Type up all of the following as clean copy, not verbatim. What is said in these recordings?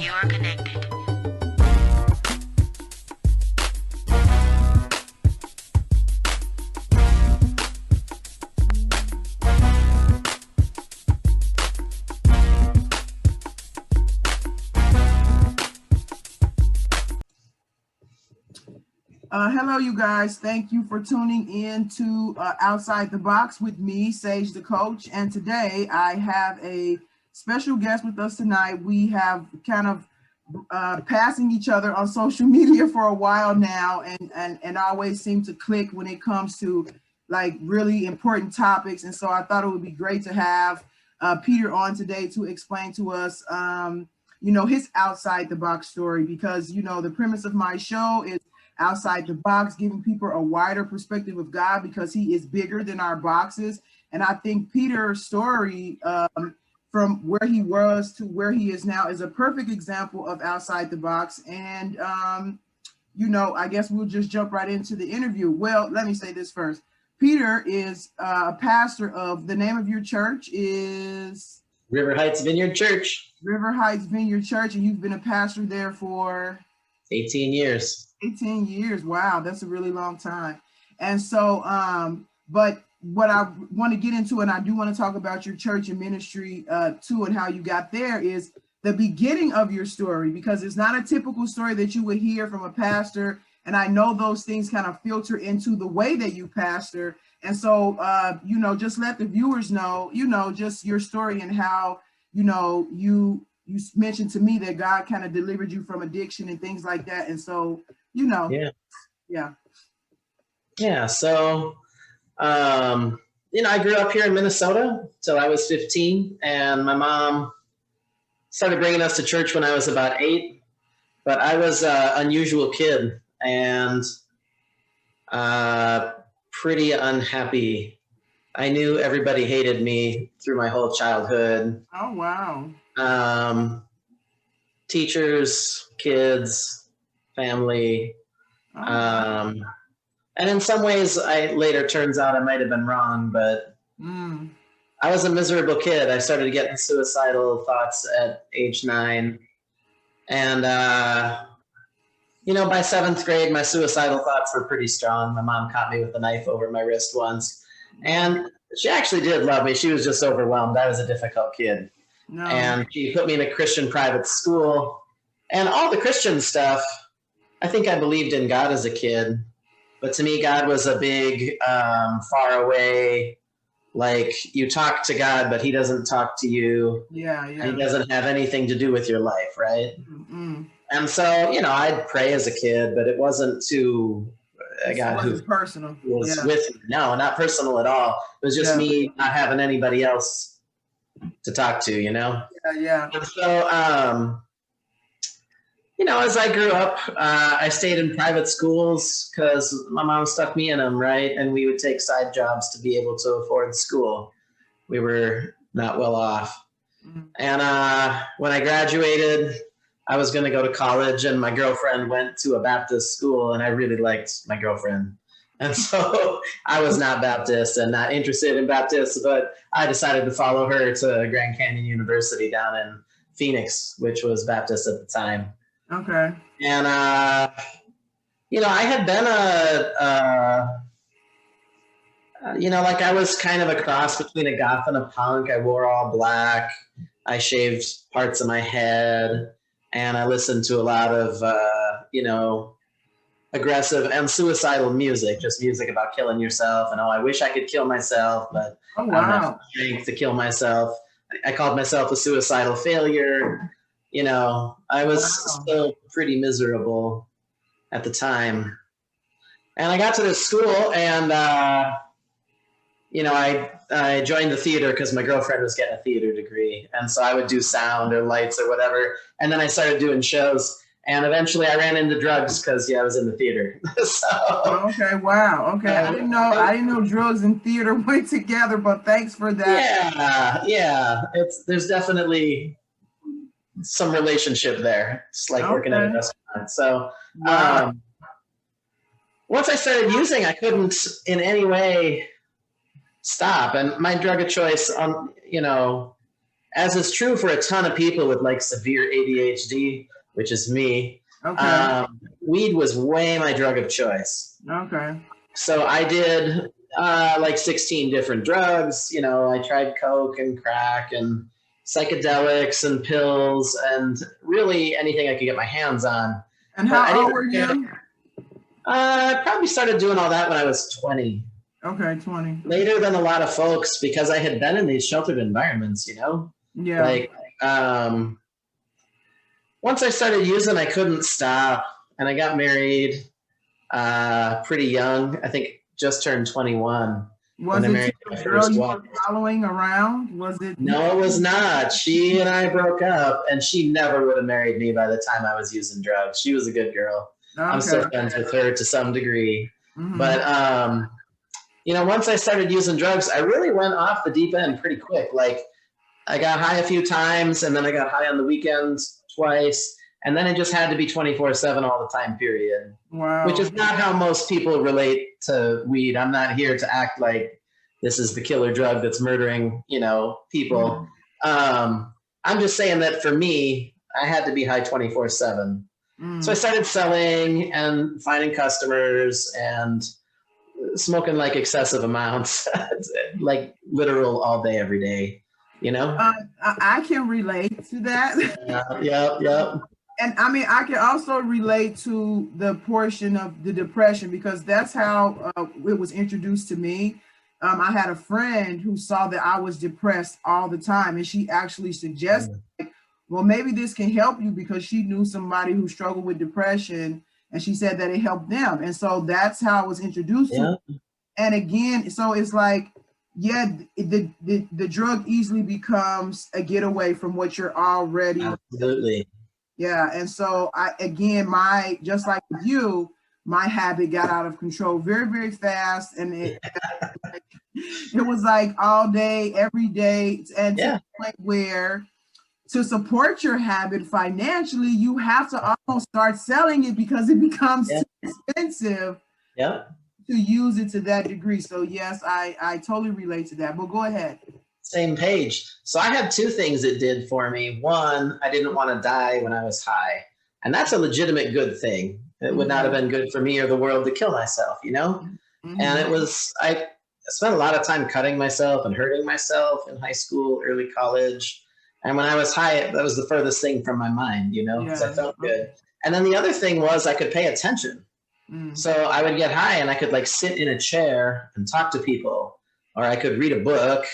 You are connected. Hello, you guys. Thank you for tuning in to Outside the Box with me, Sage the Coach. And today I have a special guest with us tonight. We have kind of passing each other on social media for a while now and always seem to click when it comes to like really important topics. And so I thought it would be great to have Peter on today to explain to us, his outside the box story, because, the premise of my show is outside the box, giving people a wider perspective of God because he is bigger than our boxes. And I think Peter's story from where he was to where he is now is a perfect example of outside the box. And, I guess we'll just jump right into the interview. Well, let me say this first. Peter is a pastor of, the name of your church is? River Heights Vineyard Church. River Heights Vineyard Church. And you've been a pastor there for? 18 years. 18 years. Wow, that's a really long time. And so, but what I want to get into, and I do want to talk about your church and ministry too, and how you got there, is the beginning of your story, because it's not a typical story that you would hear from a pastor. And I know those things kind of filter into the way that you pastor. And so, just let the viewers know, just your story and how, you mentioned to me that God kind of delivered you from addiction and things like that. And so, Yeah. So, I grew up here in Minnesota till I was 15, and my mom started bringing us to church when I was about 8, but I was an unusual kid and pretty unhappy. I knew everybody hated me through my whole childhood. Oh, wow. Teachers, kids, family. Oh. And in some ways, later turns out I might have been wrong, but I was a miserable kid. I started getting suicidal thoughts at age 9. And, by 7th grade, my suicidal thoughts were pretty strong. My mom caught me with a knife over my wrist once. And she actually did love me. She was just overwhelmed. I was a difficult kid. No. And she put me in a Christian private school. And all the Christian stuff, I think I believed in God as a kid. But to me, God was a big, far away, like you talk to God, but he doesn't talk to you. Yeah. And he doesn't have anything to do with your life, right? Mm-hmm. And so, I'd pray as a kid, but it wasn't to a God who personal. was with me. No, not personal at all. It was just me not having anybody else to talk to, Yeah. And so, as I grew up, I stayed in private schools because my mom stuck me in them, right? And we would take side jobs to be able to afford school. We were not well off. Mm-hmm. And when I graduated, I was going to go to college, and my girlfriend went to a Baptist school, and I really liked my girlfriend. And so I was not Baptist and not interested in Baptist, but I decided to follow her to Grand Canyon University down in Phoenix, which was Baptist at the time. Okay. And, I had been I was kind of a cross between a goth and a punk. I wore all black. I shaved parts of my head, and I listened to a lot of, aggressive and suicidal music, just music about killing yourself. And, I wish I could kill myself, but I don't have the strength to kill myself. I called myself a suicidal failure. I was still pretty miserable at the time. And I got to this school, and, I joined the theater because my girlfriend was getting a theater degree. And so I would do sound or lights or whatever. And then I started doing shows. And eventually I ran into drugs because, I was in the theater. Okay, wow. Okay, I didn't know drugs and theater went together, but thanks for that. Yeah. There's definitely some relationship there. It's like working at a restaurant. So once I started using, I couldn't in any way stop. And my drug of choice, as is true for a ton of people with like severe ADHD, which is me, weed was way my drug of choice. Okay. So I did like 16 different drugs. You know, I tried coke and crack and psychedelics and pills and really anything I could get my hands on. And how old were you? I probably started doing all that when I was 20. Okay, 20. Later than a lot of folks, because I had been in these sheltered environments, you know? Yeah. Like, once I started using, I couldn't stop. And I got married pretty young. I think just turned 21. Was it the girl you were following around? Was it? No, it was not. She and I broke up, and she never would have married me by the time I was using drugs. She was a good girl. Okay. I'm still friends with her to some degree. Mm-hmm. But, you know, once I started using drugs, I really went off the deep end pretty quick. Like, I got high a few times, and then I got high on the weekends twice, and then it just had to be 24/7 all the time, period. Wow. Which is not how most people relate to weed. I'm not here to act like this is the killer drug that's murdering, you know, people. Mm. I'm just saying that for me, I had to be high 24/7. Mm. So I started selling and finding customers and smoking like excessive amounts, like literal all day, every day, you know? I can relate to that. Yep. And I mean, I can also relate to the portion of the depression because that's how it was introduced to me. I had a friend who saw that I was depressed all the time, and she actually suggested, well, maybe this can help you because she knew somebody who struggled with depression, and she said that it helped them. And so that's how I was introduced to it. And again, so it's like, yeah, the drug easily becomes a getaway from what you're already. Absolutely. Yeah. And so just like with you, my habit got out of control very, very fast. And it was like all day, every day. And to the point where to support your habit financially, you have to almost start selling it because it becomes too expensive to use it to that degree. So yes, I totally relate to that, but go ahead. Same page. So I had two things it did for me. One, I didn't want to die when I was high. And that's a legitimate good thing. It would not have been good for me or the world to kill myself, you know? Mm-hmm. And I spent a lot of time cutting myself and hurting myself in high school, early college. And when I was high, that was the furthest thing from my mind, you know, because I felt good. And then the other thing was I could pay attention. So I would get high and I could like sit in a chair and talk to people, or I could read a book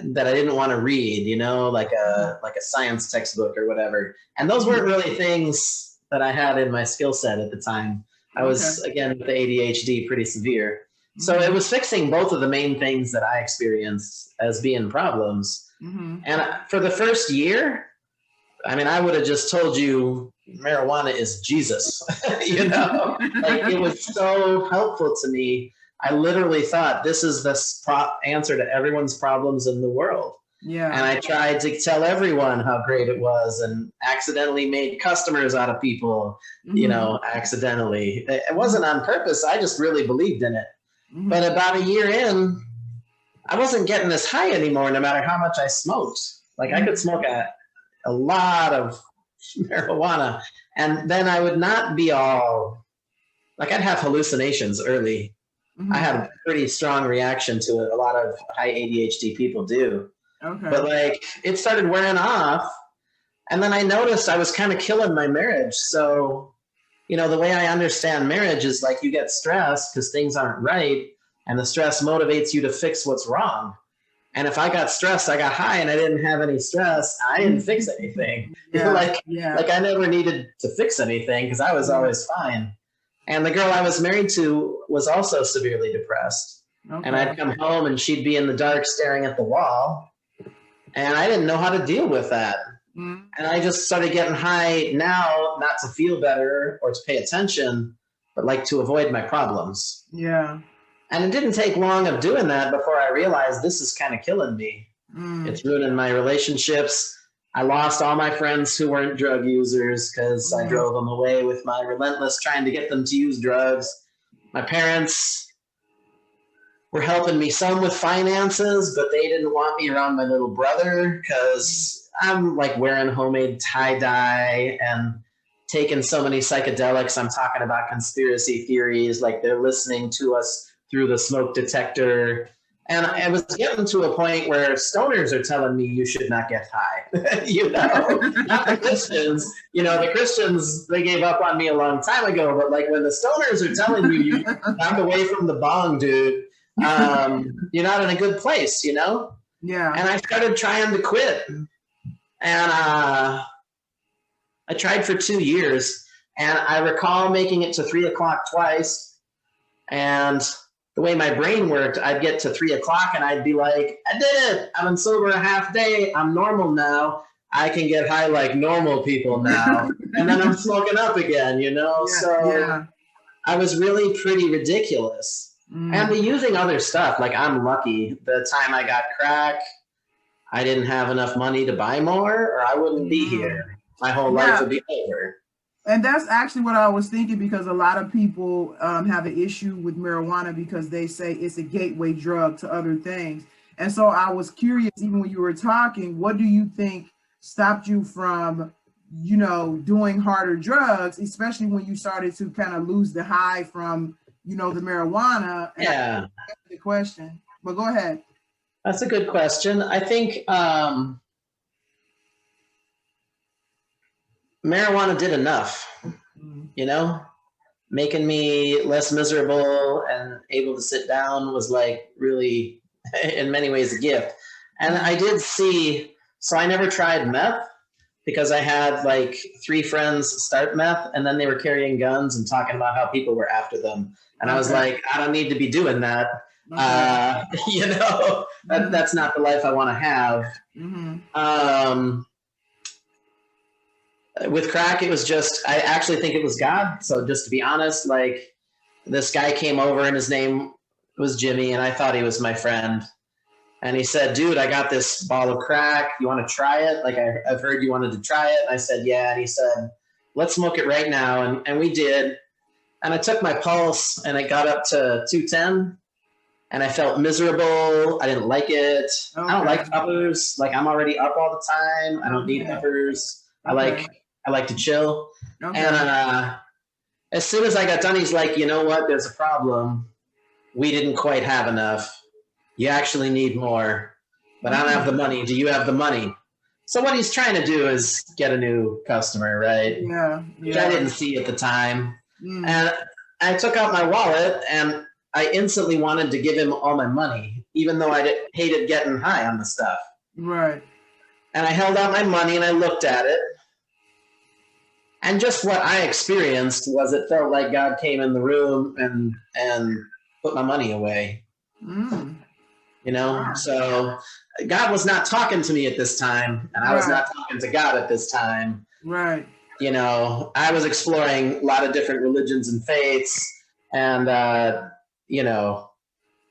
that I didn't want to read, you know, like a science textbook or whatever. And those weren't really things that I had in my skill set at the time. I was, again, with the ADHD, pretty severe. So it was fixing both of the main things that I experienced as being problems. And for the first year, I mean, I would have just told you marijuana is Jesus, you know, like it was so helpful to me. I literally thought this is the answer to everyone's problems in the world. Yeah. And I tried to tell everyone how great it was and accidentally made customers out of people, you know, accidentally. It wasn't on purpose. I just really believed in it. But about a year in, I wasn't getting this high anymore, no matter how much I smoked. Like I could smoke a lot of marijuana, and then I would not be all, like I'd have hallucinations early. I had a pretty strong reaction to it. A lot of high ADHD people do. But like it started wearing off, and then I noticed I was kind of killing my marriage. So, you know, the way I understand marriage is like you get stressed because things aren't right, and the stress motivates you to fix what's wrong. And if I got stressed, I got high and I didn't have any stress, I didn't fix anything. Like I never needed to fix anything because I was always fine. And the girl I was married to was also severely depressed. And I'd come home and she'd be in the dark staring at the wall. And I didn't know how to deal with that. And I just started getting high now, not to feel better or to pay attention, but like to avoid my problems. Yeah. And it didn't take long of doing that before I realized this is kind of killing me. It's ruining my relationships. I lost all my friends who weren't drug users because I drove them away with my relentless trying to get them to use drugs. My parents, were helping me some with finances, but they didn't want me around my little brother because I'm like wearing homemade tie-dye and taking so many psychedelics. I'm talking about conspiracy theories, like they're listening to us through the smoke detector. And I was getting to a point where stoners are telling me you should not get high, you know, not the Christians. You know, the Christians, they gave up on me a long time ago, but like when the stoners are telling you, you back away from the bong, dude, you're not in a good place, you know? Yeah. And I started trying to quit. And I tried for 2 years, and I recall making it to 3 o'clock twice. And the way my brain worked, I'd get to 3 o'clock and I'd be like, I did it. I've been sober a half day. I'm normal now. I can get high like normal people now. And then I'm smoking up again, you know? Yeah, so I was really pretty ridiculous. And the using other stuff, like I'm lucky. The time I got crack, I didn't have enough money to buy more, or I wouldn't be here. My whole life would be over. And that's actually what I was thinking, because a lot of people have an issue with marijuana because they say it's a gateway drug to other things. And so I was curious, even when you were talking, what do you think stopped you from, you know, doing harder drugs, especially when you started to kind of lose the high from, you know, the marijuana? And yeah. That's the question, but go ahead. That's a good question. I think marijuana did enough, you know, making me less miserable and able to sit down was like really, in many ways, a gift. And I did see, so I never tried meth because I had like 3 friends start meth and then they were carrying guns and talking about how people were after them. And I was like, I don't need to be doing that. You know, that's not the life I want to have. With crack, it was just, I actually think it was God. So just to be honest, like this guy came over and his name was Jimmy and I thought he was my friend. And he said, dude, I got this ball of crack. You want to try it? Like I've heard you wanted to try it. And I said, yeah. And he said, let's smoke it right now. And we did. And I took my pulse and it got up to 210 and I felt miserable. I didn't like it. I don't like uppers. Like I'm already up all the time. I don't need uppers. I like to chill. And as soon as I got done, he's like, you know what? There's a problem. We didn't quite have enough. You actually need more. But I don't have the money. Do you have the money? So what he's trying to do is get a new customer, right? Yeah. Which I didn't see at the time. And I took out my wallet and I instantly wanted to give him all my money, even though I hated getting high on the stuff. Right. And I held out my money and I looked at it. And just what I experienced was it felt like God came in the room and put my money away. You know, so God was not talking to me at this time, and I was not talking to God at this time. Right. You know, I was exploring a lot of different religions and faiths, and you know,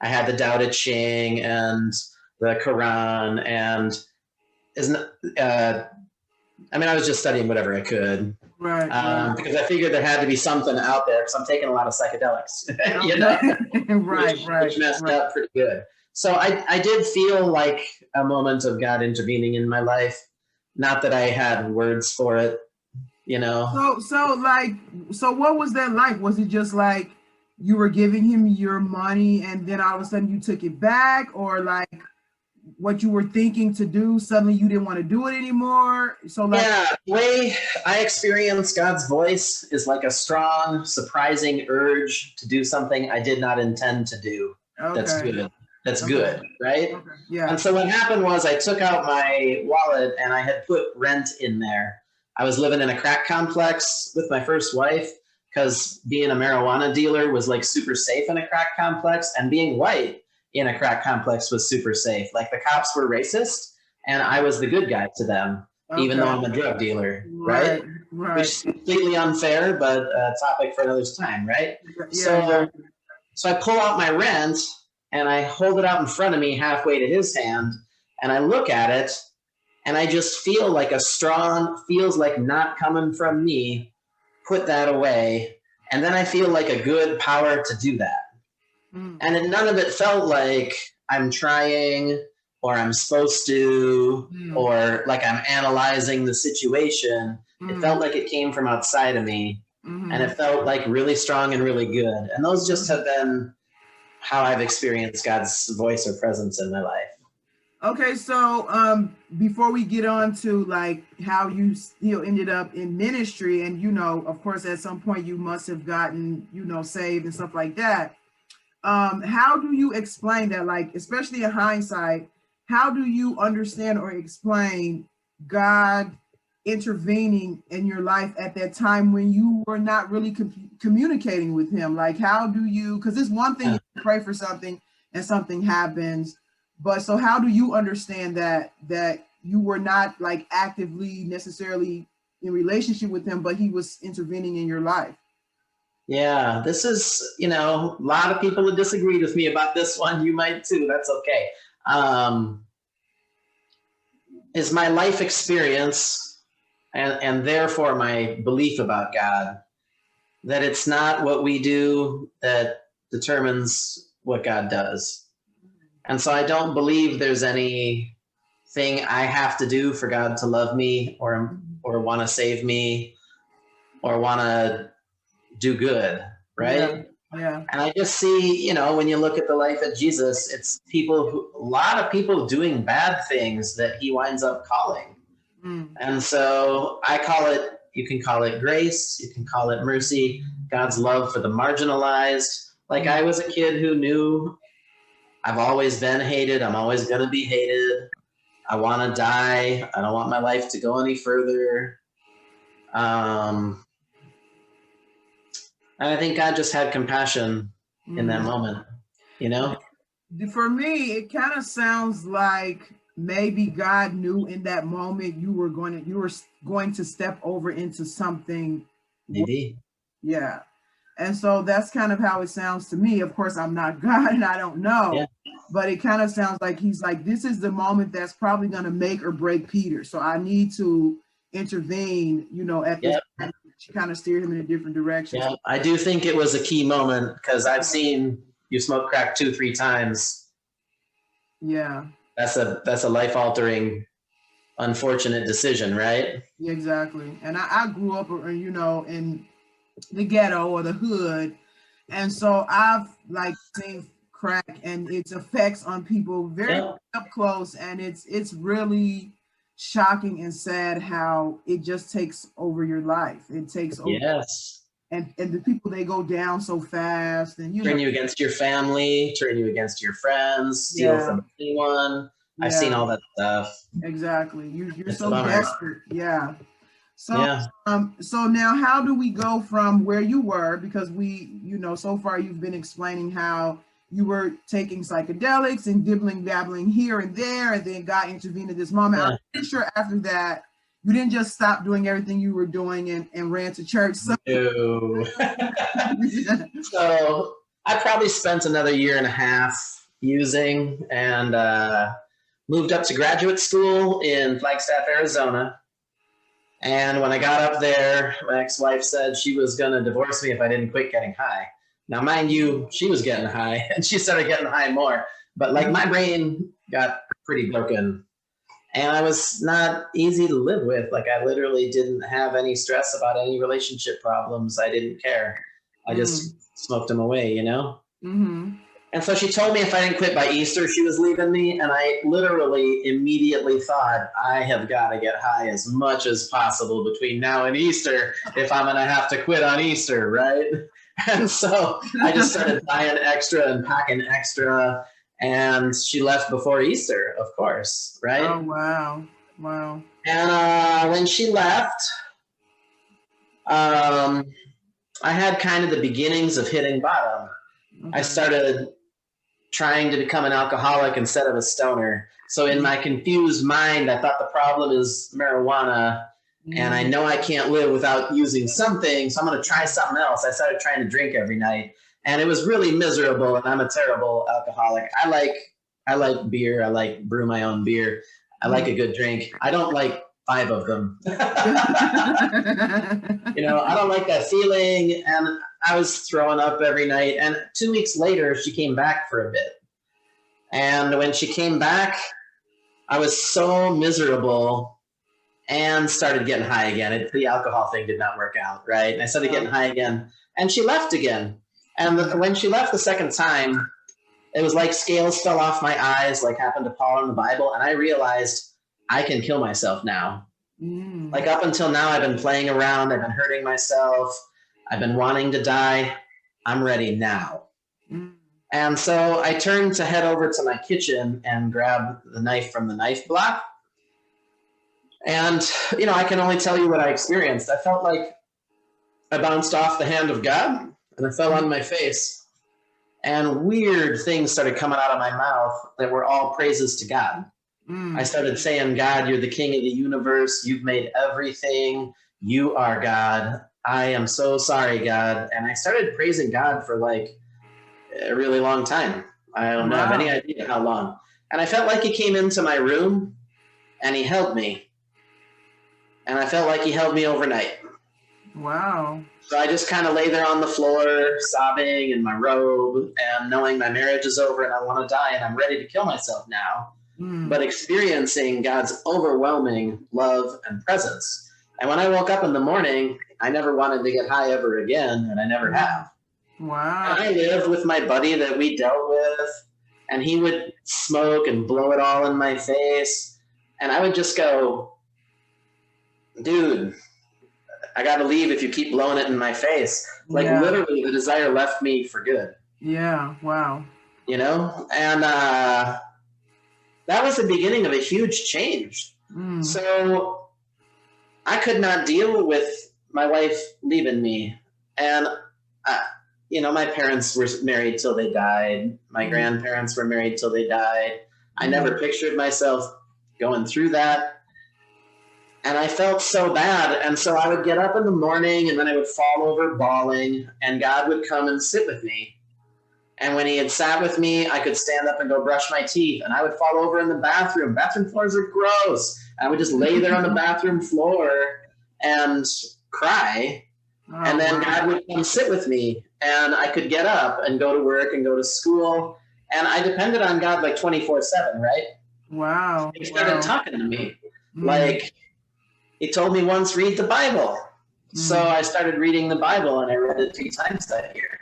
I had the Tao Te Ching and the Quran, and I mean, I was just studying whatever I could. Right. Because I figured there had to be something out there because I'm taking a lot of psychedelics, you know, which messed up pretty good. So I did feel like a moment of God intervening in my life. Not that I had words for it, you know. So what was that like? Was it just like you were giving him your money and then all of a sudden you took it back, or like what you were thinking to do, suddenly you didn't want to do it anymore? So like, yeah, the way I experience God's voice is like a strong, surprising urge to do something I did not intend to do. That's good. That's good, right? Okay. Yeah. And so what happened was I took out my wallet and I had put rent in there. I was living in a crack complex with my first wife because being a marijuana dealer was like super safe in a crack complex, and being white in a crack complex was super safe. Like the cops were racist and I was the good guy to them, even though I'm a drug dealer, right? Which is completely unfair, but a topic for another time, right? So I pull out my rent and I hold it out in front of me halfway to his hand, and I look at it and I just feel like a strong, feels like not coming from me, put that away. And then I feel like a good power to do that. And none of it felt like I'm trying or I'm supposed to or like I'm analyzing the situation. It felt like it came from outside of me, and it felt like really strong and really good. And those just have been how I've experienced God's voice or presence in my life. Okay, so before we get on to like how you ended up in ministry, and of course at some point you must have gotten saved and stuff like that. How do you explain that, like especially in hindsight, how do you understand or explain God intervening in your life at that time when you were not really communicating with him? Like how do you, because it's one thing you pray for something and something happens, but so how do you understand that you were not like actively necessarily in relationship with him, but he was intervening in your life? Yeah, this is, a lot of people have disagreed with me about this one. You might too. That's okay. Is my life experience and therefore my belief about God, that it's not what we do that determines what God does. And so I don't believe there's anything I have to do for God to love me or want to save me or want to do good, right? Yeah. And I just see, when you look at the life of Jesus, it's a lot of people doing bad things that he winds up calling. And so I call it, you can call it grace, you can call it mercy, God's love for the marginalized. Like I was a kid who knew I've always been hated. I'm always going to be hated. I want to die. I don't want my life to go any further. And I think God just had compassion in that moment, For me, it kind of sounds like maybe God knew in that moment you were going to step over into something. Maybe. Yeah. And so that's kind of how it sounds to me. Of course, I'm not God and I don't know, but it kind of sounds like he's like, this is the moment that's probably going to make or break Peter. So I need to intervene, at this time to kind of steer him in a different direction. Yeah, I do think it was a key moment because I've seen you smoke crack 2-3 times. Yeah. That's a life-altering, unfortunate decision, right? Yeah, exactly. And I grew up, in the ghetto or the hood, and so I've like seen crack and its effects on people very up close, and it's really shocking and sad how it just takes over your life. It takes over. Yes. And the people, they go down so fast, and turn you against your family, turn you against your friends, steal from anyone. I've seen all that stuff. Exactly. You're so desperate. Yeah. So so now how do we go from where you were, because we, so far you've been explaining how you were taking psychedelics and dabbling here and there, and then God intervened at this moment. I'm pretty sure after that you didn't just stop doing everything you were doing and ran to church. So, no. So I probably spent another 1.5 years using, and moved up to graduate school in Flagstaff, Arizona. And when I got up there, my ex-wife said she was going to divorce me if I didn't quit getting high. Now, mind you, she was getting high, and she started getting high more. But like my brain got pretty broken, and I was not easy to live with. Like I literally didn't have any stress about any relationship problems. I didn't care. I just smoked them away, And so she told me if I didn't quit by Easter, she was leaving me. And I literally immediately thought, I have got to get high as much as possible between now and Easter if I'm going to have to quit on Easter, right? And so I just started buying extra and packing extra. And she left before Easter, of course, right? Oh, wow. Wow. And when she left, I had kind of the beginnings of hitting bottom. I started trying to become an alcoholic instead of a stoner. So in my confused mind, I thought the problem is marijuana, and I know I can't live without using something, so I'm going to try something else. I started trying to drink every night, and it was really miserable, and I'm a terrible alcoholic. I like beer. I like brew my own beer. I like a good drink. I don't like 5 of them. I don't like that feeling, and I was throwing up every night. And 2 weeks later, she came back for a bit. And when she came back, I was so miserable and started getting high again. The alcohol thing did not work out, right? And I started getting high again. And she left again. And when she left the second time, it was like scales fell off my eyes, like happened to Paul in the Bible. And I realized I can kill myself now. Like up until now, I've been playing around. I've been hurting myself. I've been wanting to die. I'm ready now. And so I turned to head over to my kitchen and grab the knife from the knife block. And, I can only tell you what I experienced. I felt like I bounced off the hand of God and I fell on my face. And weird things started coming out of my mouth that were all praises to God. I started saying, God, you're the king of the universe. You've made everything. You are God. I am so sorry, God. And I started praising God for like a really long time. I don't have any idea how long. And I felt like he came into my room and he held me. And I felt like he held me overnight. Wow. So I just kind of lay there on the floor, sobbing in my robe and knowing my marriage is over and I want to die and I'm ready to kill myself now. But experiencing God's overwhelming love and presence. And when I woke up in the morning, I never wanted to get high ever again, and I never have. Wow. And I lived with my buddy that we dealt with, and he would smoke and blow it all in my face. And I would just go, dude, I got to leave if you keep blowing it in my face. Like literally the desire left me for good. Yeah. Wow. And that was the beginning of a huge change. So I could not deal with my wife leaving me. And, my parents were married till they died. My grandparents were married till they died. I never pictured myself going through that. And I felt so bad. And so I would get up in the morning and then I would fall over bawling and God would come and sit with me. And when he had sat with me, I could stand up and go brush my teeth. And I would fall over in the bathroom. Bathroom floors are gross. And I would just lay there on the bathroom floor and cry. And then God would come sit with me. And I could get up and go to work and go to school. And I depended on God like 24/7, right? Wow. He started talking to me. Like, he told me once, read the Bible. So I started reading the Bible and I read it 3 times that year.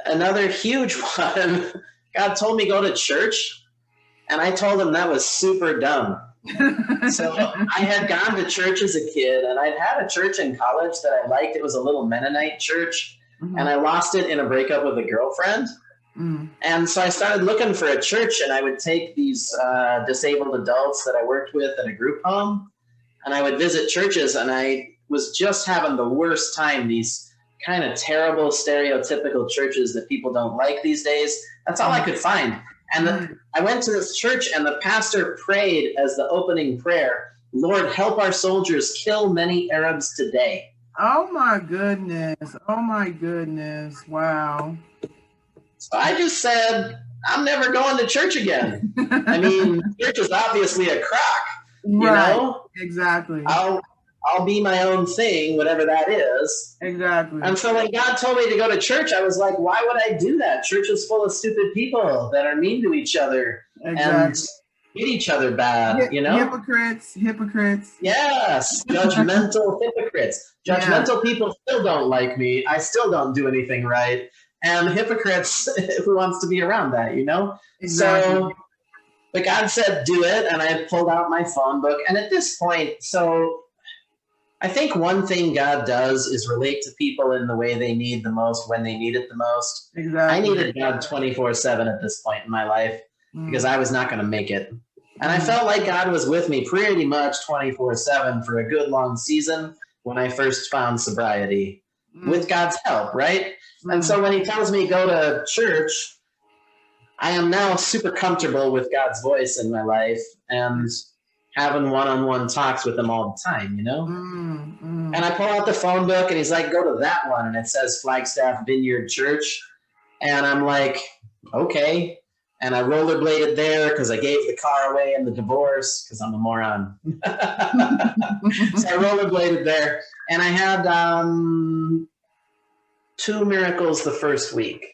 Another huge one, God told me go to church, and I told him that was super dumb. So I had gone to church as a kid, and I'd had a church in college that I liked. It was a little Mennonite church, and I lost it in a breakup with a girlfriend. And so I started looking for a church, and I would take these disabled adults that I worked with at a group home, and I would visit churches, and I was just having the worst time. These kind of terrible stereotypical churches that people don't like these days. That's all I could find. And I went to this church and the pastor prayed as the opening prayer, Lord, help our soldiers kill many Arabs today. Oh my goodness. Oh my goodness. Wow. So I just said, I'm never going to church again. I mean, church is obviously a crock, you know? Exactly. I'll be my own thing, whatever that is. Exactly. And so when God told me to go to church, I was like, why would I do that? Church is full of stupid people that are mean to each other and hit each other bad, Hypocrites. Yes, judgmental hypocrites. Judgmental people still don't like me. I still don't do anything right. And hypocrites, who wants to be around that, Exactly. So, but God said, do it. And I pulled out my phone book. And at this point, I think one thing God does is relate to people in the way they need the most, when they need it the most. Exactly. I needed God 24/7 at this point in my life because I was not going to make it. And I felt like God was with me pretty much 24/7 for a good long season when I first found sobriety with God's help, right? And so when he tells me go to church, I am now super comfortable with God's voice in my life and having one-on-one talks with him all the time, And I pull out the phone book and he's like, go to that one. And it says Flagstaff Vineyard Church. And I'm like, okay. and I rollerbladed there because I gave the car away in the divorce because I'm a moron. So I rollerbladed there, and I had 2 miracles the first week.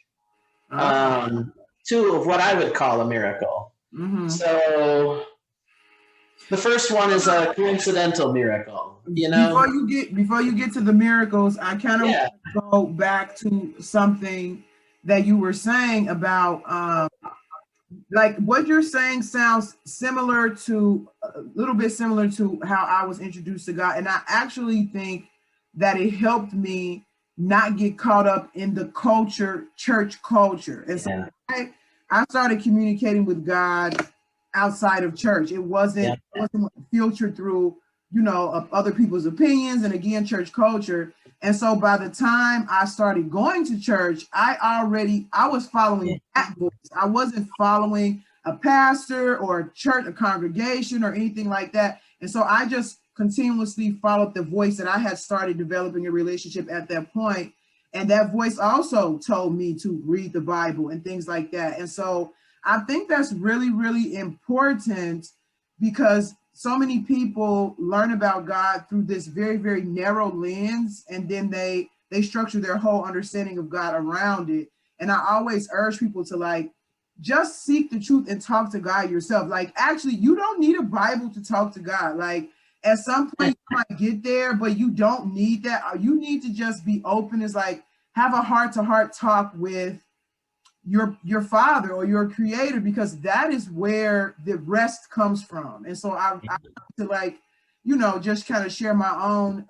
2 of what I would call a miracle. Mm-hmm. So the first one is a coincidental miracle. Before you get to the miracles, I kind of want to go back to something that you were saying about like what you're saying sounds similar to a little bit similar to how I was introduced to God. And I actually think that it helped me not get caught up in the church culture. And so I started communicating with God outside of church. It wasn't filtered through, other people's opinions and again, church culture. And so by the time I started going to church, I was following that voice. I wasn't following a pastor or a church, a congregation or anything like that. And so I just continuously followed the voice that I had started developing a relationship at that point. And that voice also told me to read the Bible and things like that. And so I think that's really, really important because so many people learn about God through this very, very narrow lens, and then they structure their whole understanding of God around it. And I always urge people to just seek the truth and talk to God yourself. Actually, you don't need a Bible to talk to God. At some point you might get there, but you don't need that. You need to just be open. It's have a heart-to-heart talk with your father or your creator, because that is where the rest comes from. And so I to just kind of share my own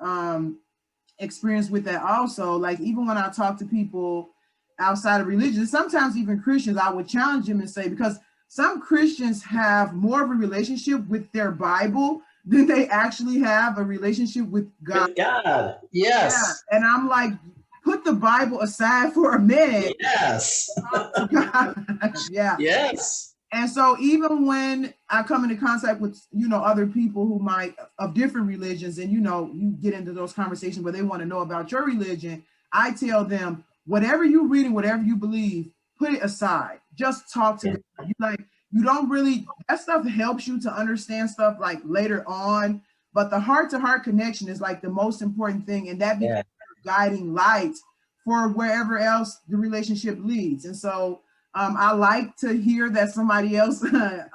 experience with that also. Even when I talk to people outside of religion, sometimes even Christians, I would challenge them and say, because some Christians have more of a relationship with their Bible than they actually have a relationship with God. With God, yes. Yeah. And I'm like, put the Bible aside for a minute. Yes. Yeah. Yes. And so even when I come into contact with, other people who might of different religions, and, you get into those conversations where they want to know about your religion, I tell them, whatever you're reading, whatever you believe, put it aside. Just talk to God. You don't really, that stuff helps you to understand stuff later on, but the heart-to-heart connection is the most important thing. And that becomes guiding light for wherever else the relationship leads. And so I like to hear that somebody else, had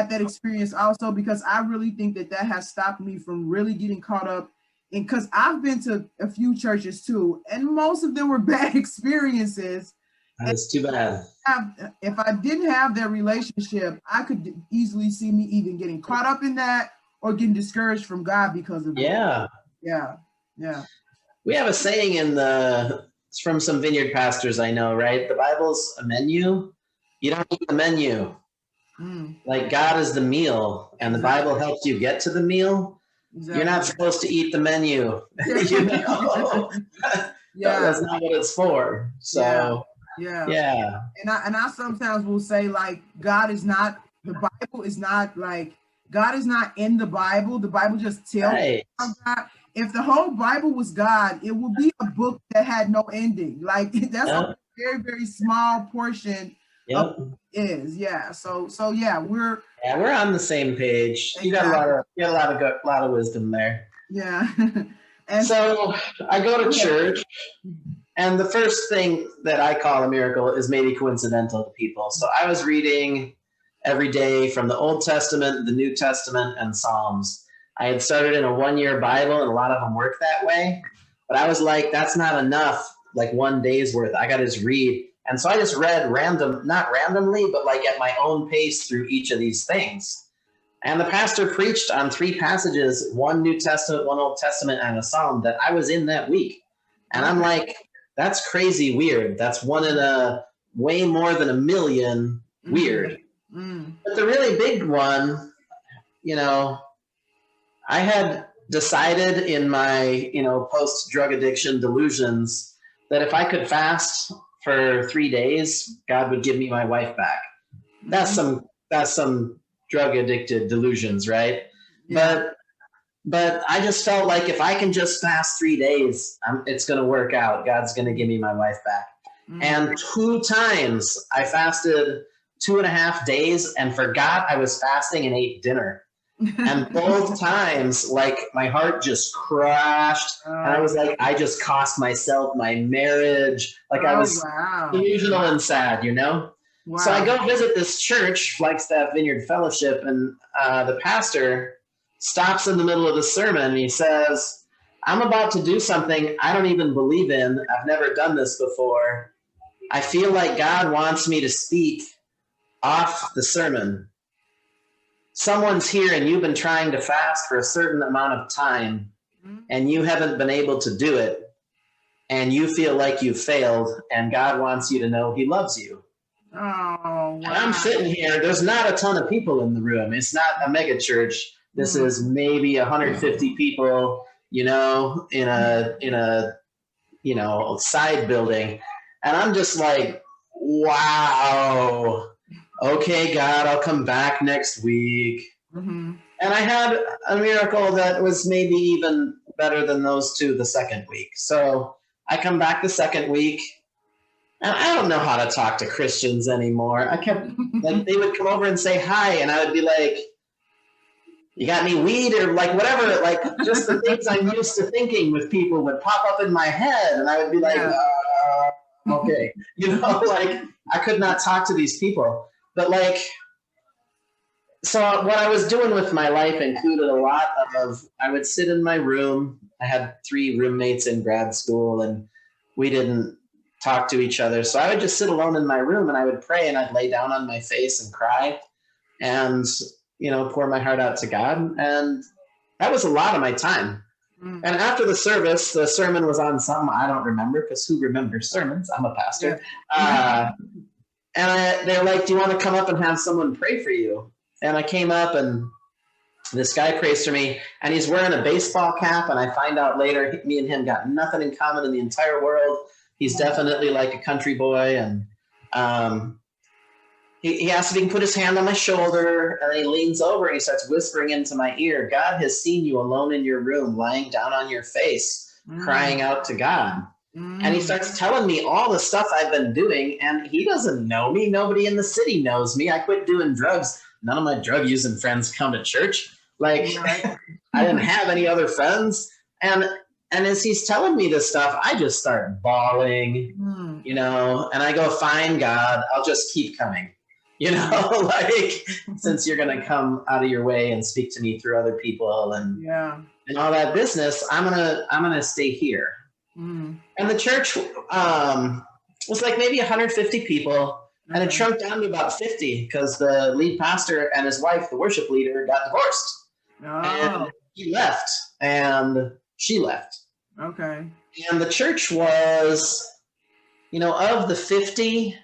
that experience also, because I really think that has stopped me from really getting caught up in, because I've been to a few churches too, and most of them were bad experiences. That's too bad. If I didn't have that relationship, I could easily see me even getting caught up in that or getting discouraged from God because of it. Yeah. We have a saying it's from some vineyard pastors I know, right? The Bible's a menu. You don't eat the menu. God is the meal, and the Bible helps you get to the meal. Exactly. You're not supposed to eat the menu. That's not what it's for. So yeah. And I sometimes will say God is not, the Bible is not God is not in the Bible. The Bible just tells about God. If the whole Bible was God, it would be a book that had no ending. That's a very, very small portion of it is. Yeah. So we're on the same page. Exactly. You got a lot of wisdom there. Yeah. And so I go to church, and the first thing that I call a miracle is maybe coincidental to people. So I was reading every day from the Old Testament, the New Testament, and Psalms. I had started in a 1-year Bible, and a lot of them work that way. But I was like, that's not enough, one day's worth. I got to just read. And so I just read not randomly, but at my own pace through each of these things. And the pastor preached on 3 passages, 1 New Testament, 1 Old Testament, and a Psalm that I was in that week. And I'm like, that's crazy weird. That's one in a way more than a million weird. But the really big one, I had decided in my, post-drug addiction delusions that if I could fast for 3 days, God would give me my wife back. That's some drug addicted delusions, right? Yeah. But I just felt like if I can just fast 3 days, it's going to work out. God's going to give me my wife back. And 2 times I fasted 2.5 days and forgot I was fasting and ate dinner. And both times, like, my heart just crashed. And I was like, I just cost myself my marriage. Like, I was delusional and sad, you know? Wow. So I go visit this church, Flagstaff Vineyard Fellowship, and the pastor stops in the middle of the sermon and he says, I'm about to do something I don't even believe in. I've never done this before. I feel like God wants me to speak off the sermon. Someone's here and you've been trying to fast for a certain amount of time and you haven't been able to do it. And you feel like you failed and God wants you to know he loves you. Oh, wow. And I'm sitting here. There's not a ton of people in the room. It's not a mega church. This is maybe 150 people, you know, in a you know, side building. And I'm just like, wow. Okay, God, I'll come back next week. And I had a miracle that was maybe even better than those 2 the second week. So I come back the second week, and I don't know how to talk to Christians anymore. I kept, like, they would come over and say hi, and I would be like, you got any weed or like whatever, like just the things I'm used to thinking with people would pop up in my head, and I would be like, okay, you know, like I could not talk to these people. But like, so what I was doing with my life included a lot of, I would sit in my room. I had 3 roommates in grad school and we didn't talk to each other. So I would just sit alone in my room and I would pray and I'd lay down on my face and cry and, you know, pour my heart out to God. And that was a lot of my time. And after the service, the sermon was on something I don't remember, because who remembers sermons? I'm a pastor. And they're like, do you want to come up and have someone pray for you? And I came up and this guy prays for me and he's wearing a baseball cap. And I find out later, me and him got nothing in common in the entire world. He's definitely like a country boy. And he asks if he can put his hand on my shoulder, and he leans over and he starts whispering into my ear, God has seen you alone in your room, lying down on your face, crying out to God. And he starts telling me all the stuff I've been doing, and he doesn't know me. Nobody in the city knows me. I quit doing drugs. None of my drug using friends come to church. Like, I didn't have any other friends. And as he's telling me this stuff, I just start bawling, you know, and I go, fine, God, I'll just keep coming. You know, like, since you're going to come out of your way and speak to me through other people and all that business, I'm gonna stay here. And the church was like maybe 150 people, and it shrunk down to about 50 because the lead pastor and his wife, the worship leader, got divorced. And he left, and she left. Okay. And the church was, you know, of the 50,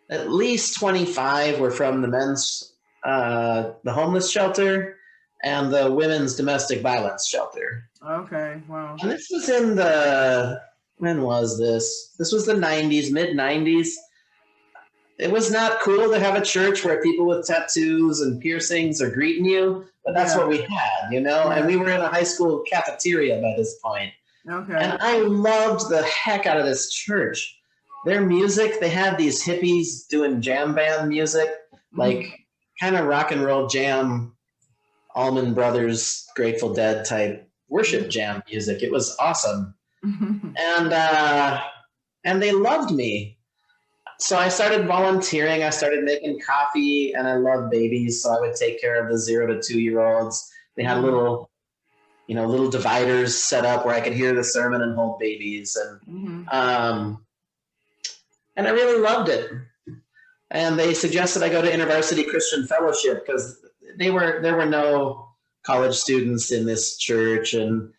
at least 25 were from the men's, the homeless shelter and the women's domestic violence shelter. Okay, wow. And this was in the, when was this? This was the 90s, mid-90s. It was not cool to have a church where people with tattoos and piercings are greeting you, but that's what we had, you know? And we were in a high school cafeteria by this point. Okay. And I loved the heck out of this church. Their music, they had these hippies doing jam band music, like kind of rock and roll jam, Allman Brothers, Grateful Dead type worship jam music. It was awesome. And they loved me. So I started volunteering. I started making coffee, and I love babies. So I would take care of the 0 to 2-year-olds. They had little dividers set up where I could hear the sermon and hold babies. And I really loved it. And they suggested I go to InterVarsity Christian Fellowship because there were no college students in this church, and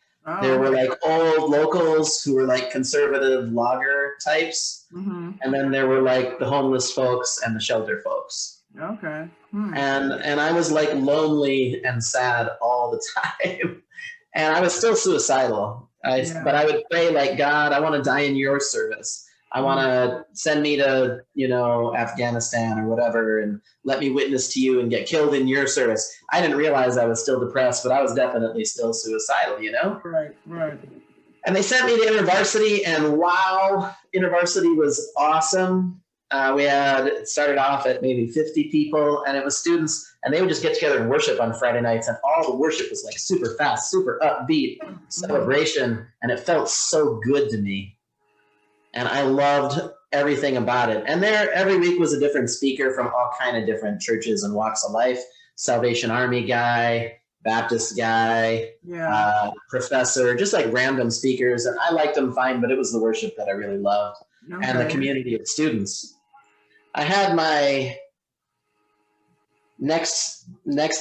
there were like old locals who were like conservative logger types. And then there were like the homeless folks and the shelter folks. Okay. And I was like lonely and sad all the time. And I was still suicidal. But I would pray like, God, I want to die in your service. I want to send me to, Afghanistan or whatever, and let me witness to you and get killed in your service. I didn't realize I was still depressed, but I was definitely still suicidal, you know? Right. And they sent me to InterVarsity, and wow, InterVarsity was awesome. It started off at maybe 50 people, and it was students, and they would just get together and worship on Friday nights, and all the worship was like super fast, super upbeat celebration, and it felt so good to me. And I loved everything about it. And there, every week was a different speaker from all kind of different churches and walks of life. Salvation Army guy, Baptist guy, professor, just like random speakers. And I liked them fine, but it was the worship that I really loved, and the community of students. I had my next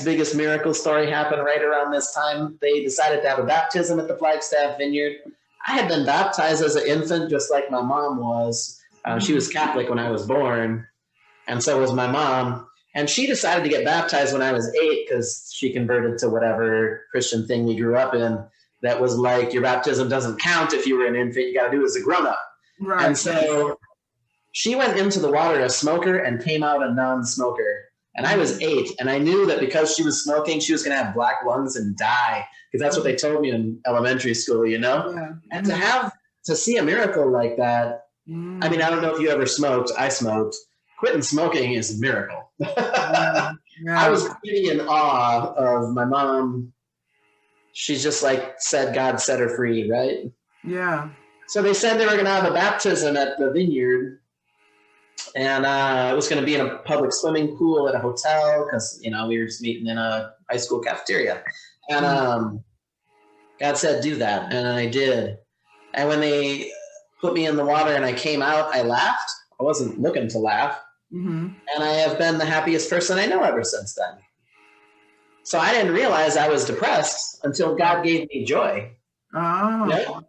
biggest miracle story happen right around this time. They decided to have a baptism at the Flagstaff Vineyard. I had been baptized as an infant, just like my mom was. She was Catholic when I was born, and so was my mom. And she decided to get baptized when I was 8 because she converted to whatever Christian thing we grew up in that was like, your baptism doesn't count if you were an infant. You got to do it as a grown-up. Right. And so she went into the water a smoker and came out a non-smoker. And I was 8, and I knew that because she was smoking, she was going to have black lungs and die, because that's what they told me in elementary school, you know? Yeah. And to see a miracle like that, I mean, I don't know if you ever smoked. I smoked. Quitting smoking is a miracle. I was pretty in awe of my mom. She's just like said, God set her free, right? Yeah. So they said they were going to have a baptism at the vineyard. And it was going to be in a public swimming pool at a hotel because, you know, we were just meeting in a high school cafeteria. And God said, do that. And I did. And when they put me in the water and I came out, I laughed. I wasn't looking to laugh. And I have been the happiest person I know ever since then. So I didn't realize I was depressed until God gave me joy. Oh. Yeah?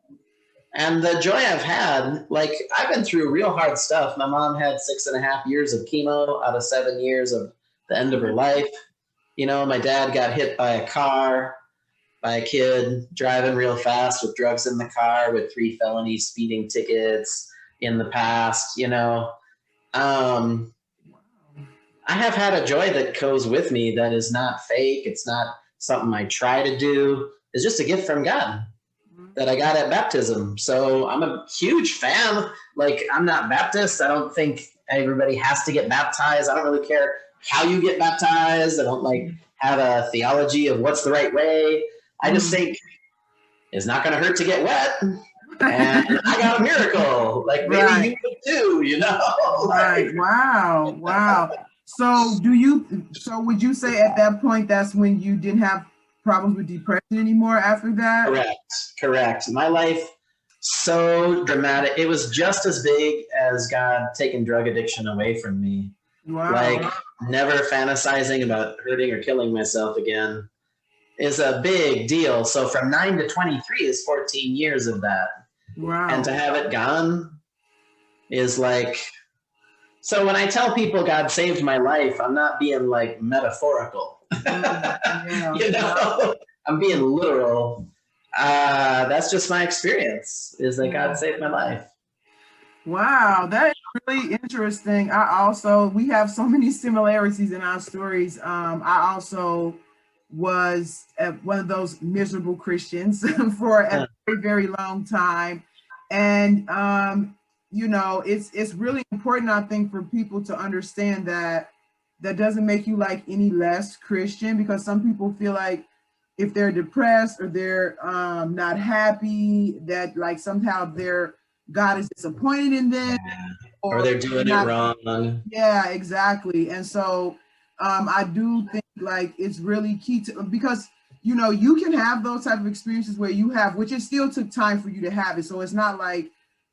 And the joy I've had, like, I've been through real hard stuff. My mom had 6.5 years of chemo out of 7 years of the end of her life. You know, my dad got hit by a car, by a kid driving real fast with drugs in the car with 3 felony speeding tickets in the past, you know. I have had a joy that goes with me that is not fake. It's not something I try to do. It's just a gift from God that I got at baptism. So I'm a huge fan. Like, I'm not Baptist. I don't think everybody has to get baptized. I don't really care how you get baptized. I don't like have a theology of what's the right way. I just think it's not going to hurt to get wet. And I got a miracle. Like, maybe you could too, you know? Right. Wow. So would you say at that point, that's when you didn't have problems with depression anymore after that? Correct. My life, so dramatic. It was just as big as God taking drug addiction away from me. Wow. Like, never fantasizing about hurting or killing myself again is a big deal. So from 9 to 23 is 14 years of that. Wow. And to have it gone is like, so when I tell people God saved my life, I'm not being like metaphorical. You know, I'm being literal. That's just my experience, is that God saved my life. Wow, that is really interesting. We have so many similarities in our stories. I also was one of those miserable Christians for a very, very long time. And, you know, it's really important, I think, for people to understand that doesn't make you like any less Christian, because some people feel like if they're depressed or they're not happy, that like somehow their God is disappointed in them, or they're doing it wrong. Yeah, exactly. And so I do think like it's really key to, because you know, you can have those type of experiences where you have, which it still took time for you to have it. So it's not like,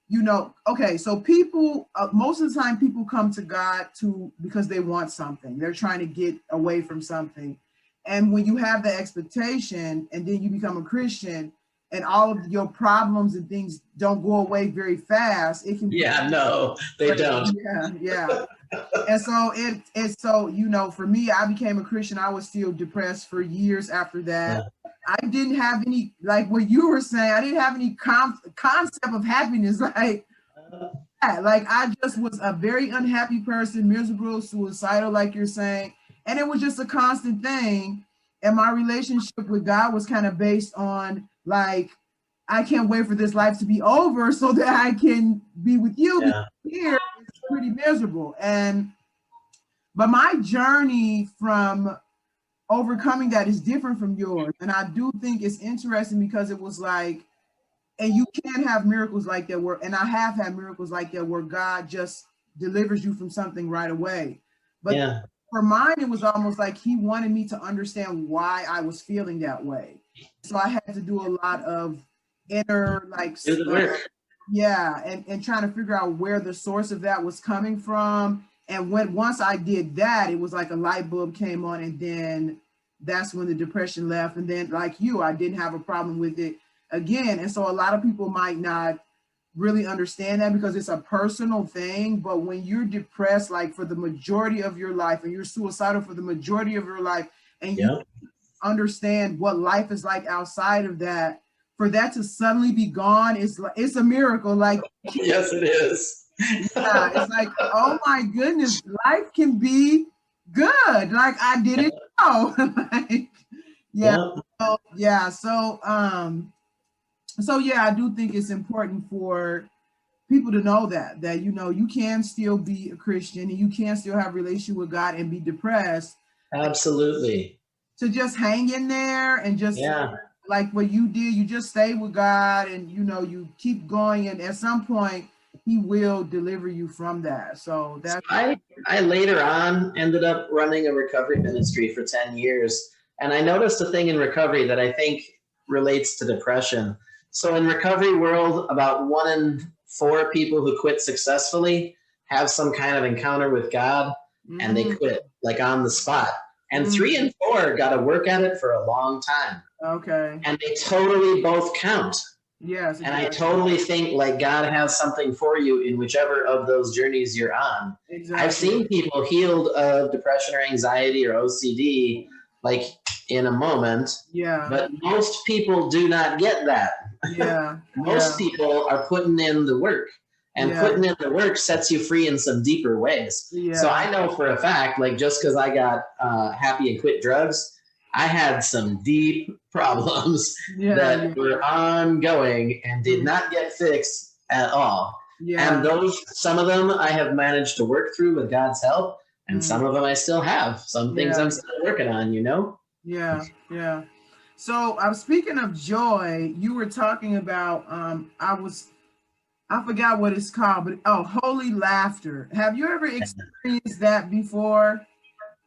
you know, okay, so people, most of the time people come to God because they want something. They're trying to get away from something. And when you have the expectation and then you become a Christian and all of your problems and things don't go away very fast, it can be. Yeah, no, they don't. Yeah. And so it's so, you know, for me, I became a Christian. I was still depressed for years after that. Yeah. I didn't have any, like what you were saying, I didn't have any concept of happiness. Like I just was a very unhappy person, miserable, suicidal, like you're saying. And it was just a constant thing. And my relationship with God was kind of based on like, I can't wait for this life to be over so that I can be with you. Yeah. Here it's pretty miserable. But my journey from overcoming that is different from yours. And I do think it's interesting because it was like, and you can have miracles like that where, and I have had miracles like that where God just delivers you from something right away. But Yeah. for mine, it was almost like he wanted me to understand why I was feeling that way. So I had to do a lot of inner, like, Do the work. yeah, and trying to figure out where the source of that was coming from. And once I did that, it was like a light bulb came on, and then that's when the depression left. And then, like you, I didn't have a problem with it again. And so a lot of people might not really understand that because it's a personal thing. But when you're depressed, like for the majority of your life, and you're suicidal for the majority of your life, and you understand what life is like outside of that, for that to suddenly be gone, it's a miracle. Like, yes, it is. yeah, it's like, oh my goodness, life can be good. Like I didn't know. Like, yeah. So, yeah. So yeah, I do think it's important for people to know that you know, you can still be a Christian and you can still have a relationship with God and be depressed. Absolutely. To just hang in there and just like what you did, you just stay with God and you know, you keep going, and at some point he will deliver you from that. So that's I later on ended up running a recovery ministry for 10 years. And I noticed a thing in recovery that I think relates to depression. So in recovery world, about 1 in 4 people who quit successfully have some kind of encounter with God, and they quit like on the spot. And 3 in 4 got to work at it for a long time. Okay. And they totally both count. Yes. And I totally think like God has something for you in whichever of those journeys you're on. Exactly. I've seen people healed of depression or anxiety or OCD like in a moment. Yeah. But most people do not get that. Yeah. Most people are putting in the work. And putting in the work sets you free in some deeper ways. Yeah. So I know for a fact, like just because I got happy and quit drugs, I had some deep problems that were ongoing and did not get fixed at all. Yeah. And some of them I have managed to work through with God's help, and some of them I still have. Some things I'm still working on, you know? Yeah, yeah. So speaking of joy, you were talking about, I forgot what it's called, but holy laughter. Have you ever experienced that before?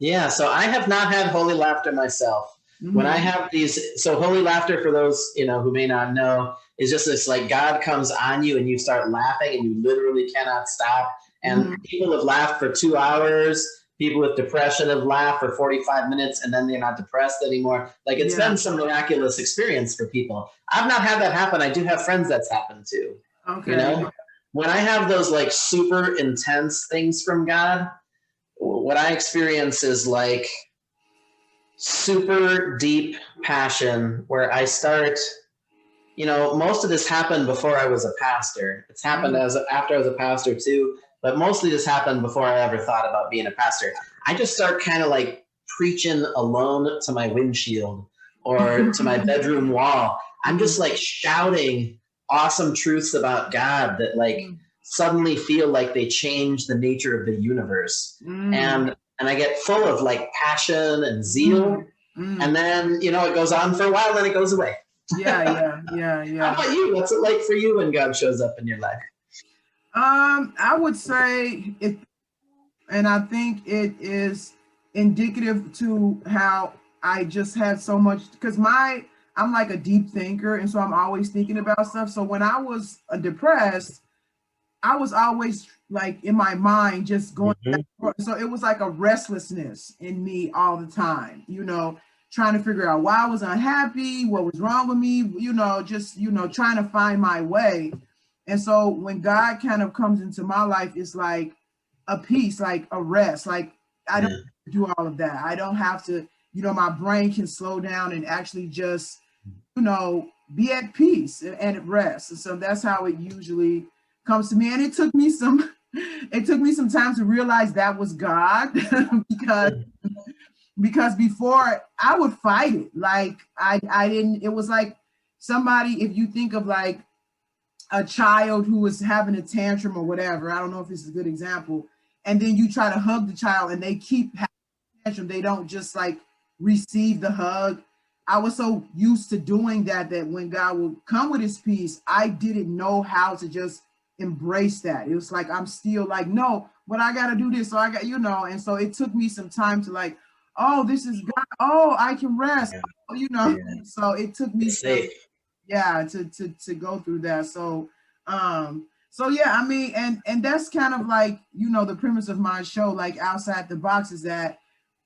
Yeah, so I have not had holy laughter myself. When I have these, so holy laughter, for those, you know, who may not know, is just this like God comes on you and you start laughing and you literally cannot stop. And people have laughed for 2 hours. People with depression have laughed for 45 minutes and then they're not depressed anymore. Like it's been some miraculous experience for people. I've not had that happen. I do have friends that's happened to. Okay. You know, when I have those like super intense things from God, what I experience is like super deep passion where I start, you know, most of this happened before I was a pastor. It's happened after I was a pastor too, but mostly this happened before I ever thought about being a pastor. I just start kind of like preaching alone to my windshield or to my bedroom wall. I'm just like shouting awesome truths about God that like suddenly feel like they change the nature of the universe. And I get full of like passion and zeal. And then, you know, it goes on for a while, then it goes away. Yeah. How about you? What's it like for you when God shows up in your life? I would say it, and I think it is indicative to how I just had so much, because I'm like a deep thinker, and so I'm always thinking about stuff. So when I was depressed, I was always like in my mind just going back. So it was like a restlessness in me all the time, you know, trying to figure out why I was unhappy, what was wrong with me, you know, just, you know, trying to find my way. And so when God kind of comes into my life, it's like a peace, like a rest. Like I don't do all of that. I don't have to, you know, my brain can slow down and actually just, you know, be at peace and at rest. And so that's how it usually comes to me. And it took me some time to realize that was God because before I would fight it. Like I didn't, it was like somebody, if you think of like a child who is having a tantrum or whatever, I don't know if this is a good example, and then you try to hug the child and they keep having a tantrum, they don't just like receive the hug. I was so used to doing that when God would come with his peace, I didn't know how to just embrace that. It was like, I'm still like, no, but I got to do this. So I got, and so it took me some time to like, oh, this is God. Oh, I can rest, Yeah. So it took me Safe. to go through that. So, so yeah, I mean, and that's kind of like, the premise of my show, like Outside the Box, is that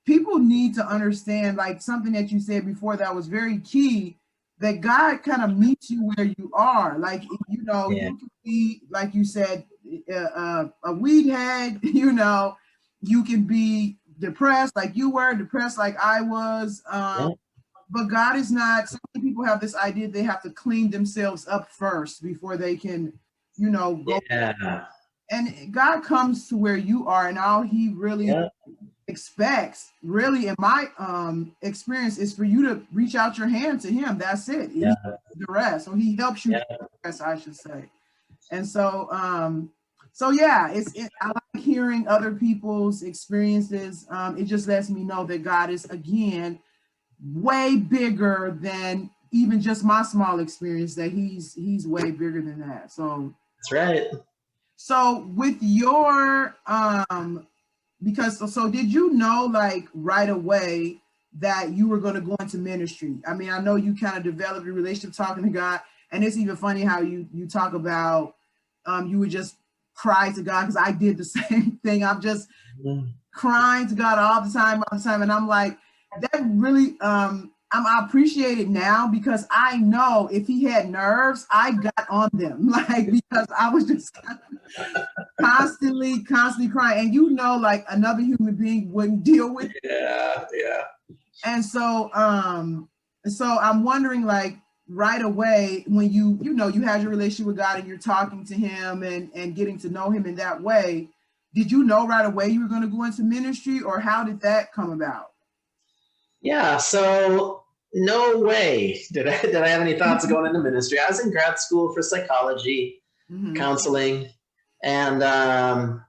people need to understand, like something that you said before that was very key, that God kind of meets you where you are. Like, you can be, like you said, a weed head, you can be depressed like you were, depressed like I was. But God is not, so many people have this idea they have to clean themselves up first before they can, go. Yeah. And God comes to where you are, and all he really expects, really, in my experience, is for you to reach out your hand to him. That's it. Yeah. The rest. So he helps you the rest, I should say. And so yeah, I like hearing other people's experiences. It just lets me know that God is, again, way bigger than even just my small experience, that he's way bigger than that. So that's right. So with your because so did you know like right away that you were going to go into ministry? I mean, I know you kind of developed a relationship talking to God, and it's even funny how you talk about you would just cry to God, because I did the same thing. I'm just crying to God all the time, and I'm like, that really I appreciate it now, because I know if he had nerves, I got on them, like, because I was just constantly crying, and like another human being wouldn't deal with it. Yeah. And so so I'm wondering, like, right away when you had your relationship with God and you're talking to him and getting to know him in that way, did you know right away you were going to go into ministry, or how did that come about? Yeah, so no way did I have any thoughts of going into ministry. I was in grad school for psychology, counseling, and I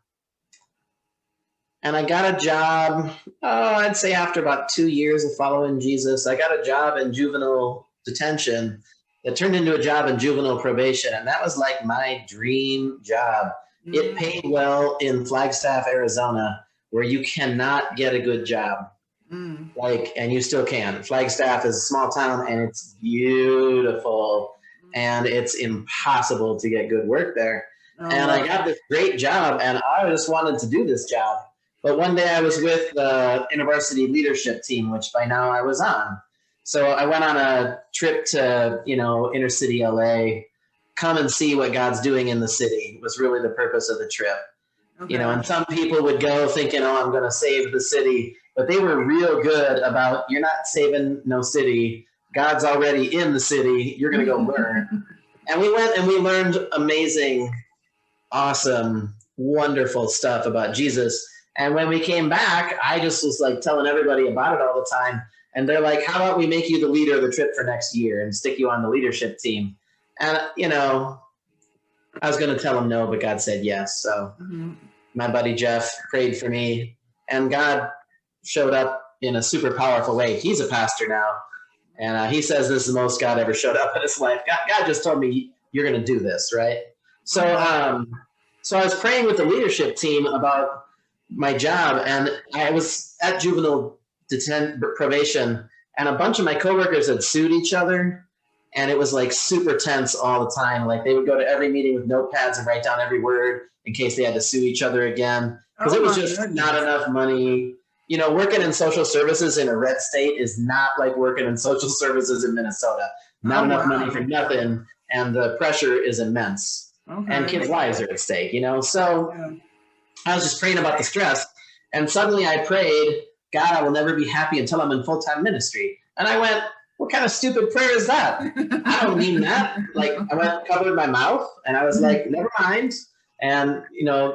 got a job, I'd say after about 2 years of following Jesus, I got a job in juvenile detention that turned into a job in juvenile probation, and that was like my dream job. It paid well in Flagstaff, Arizona, where you cannot get a good job. And you still can. Flagstaff is a small town, and it's beautiful, and it's impossible to get good work there. And I got this great job, and I just wanted to do this job. But one day I was with the InterVarsity leadership team, which by now I was on. So I went on a trip to, inner city LA, come and see what God's doing in the city was really the purpose of the trip. Okay. And some people would go thinking, I'm going to save the city. But they were real good about, you're not saving no city. God's already in the city. You're going to go learn. And we went and we learned amazing, awesome, wonderful stuff about Jesus. And when we came back, I just was like telling everybody about it all the time. And they're like, how about we make you the leader of the trip for next year and stick you on the leadership team? And, I was going to tell them no, but God said yes. So my buddy Jeff prayed for me, and God showed up in a super powerful way. He's a pastor now, and he says this is the most God ever showed up in his life. God just told me, you're going to do this, right? So so I was praying with the leadership team about my job, and I was at juvenile probation, and a bunch of my coworkers had sued each other, and it was like super tense all the time. Like they would go to every meeting with notepads and write down every word in case they had to sue each other again, because it was just not enough money. Working in social services in a red state is not like working in social services in Minnesota. Not enough money for nothing, and the pressure is immense. And kids' lives are at stake, So I was just praying about the stress, and suddenly I prayed, God, I will never be happy until I'm in full-time ministry. And I went, what kind of stupid prayer is that? I don't mean that. Like, I went, covered my mouth, and I was like, never mind, and,